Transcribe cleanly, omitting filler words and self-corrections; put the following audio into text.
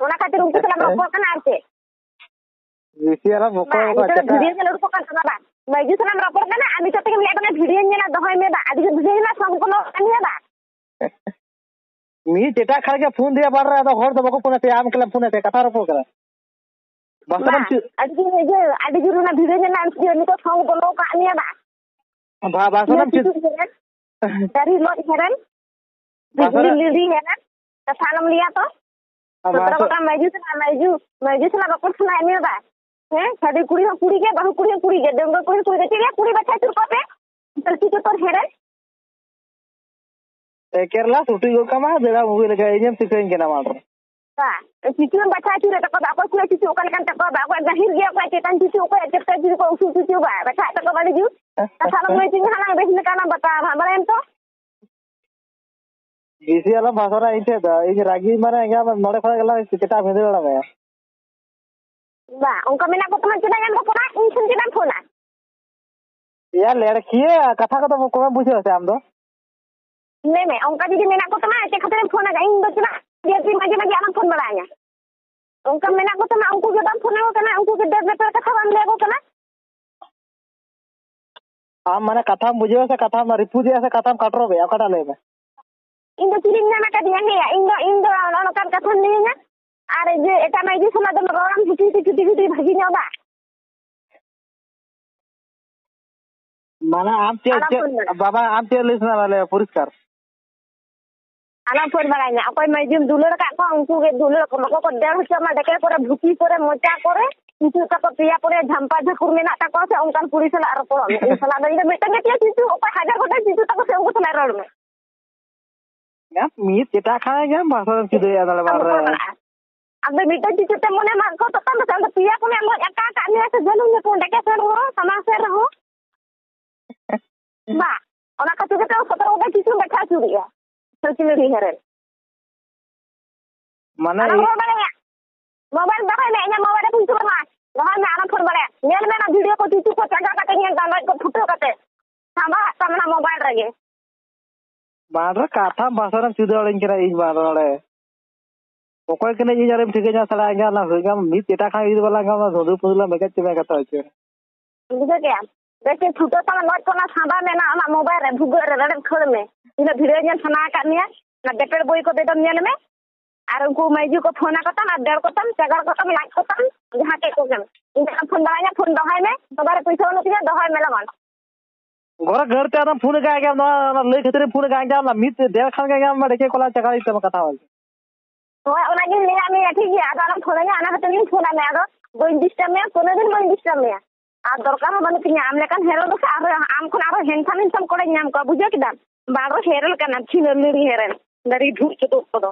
ᱚᱱᱟ ᱠᱷᱟᱹᱛᱤᱨ ᱩᱱᱠᱩ ᱥᱟᱞᱟᱜ ᱨᱚᱯᱚᱲ ᱠᱟᱱᱟ ᱟᱨ ᱪᱮᱫ ᱵᱤᱥᱤ ᱟᱞᱚ ᱵᱚᱠᱚ ᱵᱷᱤᱰᱤᱭᱳ ᱧᱮᱞ ᱩᱰᱩᱠᱚᱜ ᱠᱟᱱ ᱛᱟᱢᱟ ᱵᱟᱝ ᱢᱟᱹᱭᱡᱩ ᱥᱟᱞᱟᱜ ᱨᱚᱯᱚᱲ ᱠᱟᱱᱟ ᱟᱨ ᱱᱤᱛᱚᱜ ᱛᱮᱜᱮ ᱞᱟᱹᱭᱮᱫ ᱠᱟᱱᱟ ᱵᱷᱤᱰᱤᱭᱳ ᱧᱮᱞᱟ ᱫᱚᱦᱚᱭ ᱢᱮ ᱵᱟ ᱟᱹᱰᱤ ᱵᱷᱤᱰᱤᱭᱳ ᱧᱮᱞᱟ ᱥᱚᱢᱯᱩᱨᱱᱚ ᱠᱟᱹᱢᱤᱭᱟ ᱵᱟ ᱢᱤᱫ ᱮᱴᱟᱜ ᱠᱷᱟᱲ ᱜᱮ ᱯᱷᱳᱱ ᱫᱤᱭᱟ ᱵᱟᱨ ᱨᱮ ᱟᱫᱚ ᱦᱚᱲ ᱫᱚ ᱵᱟᱠᱚ ᱯᱷᱳᱱ ᱟᱛᱮ ᱟᱢ ᱠᱮᱞᱟᱢ ᱯᱷᱳᱱ ᱟᱛᱮ ᱠᱟᱛᱷᱟ ᱨᱚᱯᱚᱲ ᱠᱟᱱᱟ ᱟᱹᱰᱤ ᱡᱳᱨ ᱚᱱᱟ ᱵᱷᱤᱰᱤᱭᱳ ᱧᱮᱞ ᱱᱤᱛᱚᱜ ᱥᱚᱝ ᱵᱚᱞᱚ ᱠᱟᱜ ᱢᱮᱭᱟ ᱵᱟ ᱵᱟᱥᱚᱱᱟᱢ ᱪᱮᱫ dari lot heran lili heran salam lihat toh beberapa kota maju sana bakal sana ini ba sadi kuri ke bahu kuri ke denggo kuri ke kuri baca tur kote tersi tur heran Kerala छुट्टी को कमा बेड़ा movie लगा एजेम सिखें के ना मार ba cicu baca tur tak ba aku cicu kan tak ba aku gahir dia aku cetan cicu aku cetan cicu aku usul cicu ba baca tak ba lagi salam lagi halang besi kana bata balen to BC वाला भाषा इथे दा is रागी मारे enga नोडे खड़ा गला केटा भेदे वाला में बा उनका मेना को तुम चला जान को पना इन सुन के फोना या लड़की कथा को तो को बुझे से हम दो नहीं उनका दीदी मेना को तुम ऐसे खातिर फोन आ इन दो चला dia maje maje anak phone balanya उनका मेना को तुम उनको के दाम फोन को ना उनको के दे पे कथा बन ले को ना आम माने कथा बुझे से कथा में रिपु दिया से कथा काटरो बे अकटा ले में इन दो चिरिन ना का दिया है इन दो ono kan kata ninya are je eta maji sama do orang cuti bagi nyoba mana am चे बाबा am चे लिसना वाले पुरस्कार anak phone balanya akoy majum dulur ka ko unku ke dulur ko ko der sama deke kore bhuki kore mocha kore itu ka ko pia kore jhampa jhakur mena ta ko se onkan puri sala ropor in sala da ida metan ke itu opa hajar ko itu ta ko se unku sala rod me ya mi ceta kha ya bahasa cido ya dale bar अब बेटा जी ते मने मा को तो तम संग पिया को मैं एका का ने से जनु ने को डके से रो समा से रहो बा ona ka tu ke तो उडा किछु बैठा चुरिया सचिन री हेरे माने मोबाइल बाय ने nya मोबाइल पुन सुर मा नहर में आना फोन बड़े नेल में ना वीडियो को टीचू को चगा काटे ने डाउनलोड को फुटो काटे सामा सामना मोबाइल रगे बार कथा भाषा चिदो अलिन करा इज बार रे ओकोय कने इ जारे ठीक जा सला गा ना होगा मी चेटा खा इद वाला गा धोदु पुदला मेका चिमे कथा अछि बुझे क्या देखे फुटो ता नोट को ना साबा में ना आमा मोबाइल रे भुगर रे रड खड़ में इन वीडियो जन सना का निया ना डेपेड़ बोई को दे दम नेल में आर उनको मैजू को फोन का ना डेढ़ को तम चगर को तम लाइक को तम जहां के को गम इन फोन दाया फोन दहाय में दोबारा पैसा न तिया दहाय में लगन घर ते आदम फोन का ना लई खतरे फोन का ना मित देर खान का ना देखे कोला चगाई तम कथा वाल ओय ओना गे ले आमी ठीक है आदा फोन या आना खतरे फोन में आदो बोइन डिस्टर्ब में कोनो दिन बोइन डिस्टर्ब में आ दरकार बन तिया आम लेकन हेरो दो आरो आम खन आरो हेनथान इन सम कोड़े नाम को बुझे किदान बारो हेरल कना छिन लिरी हेरन दरी धुर चतो पदो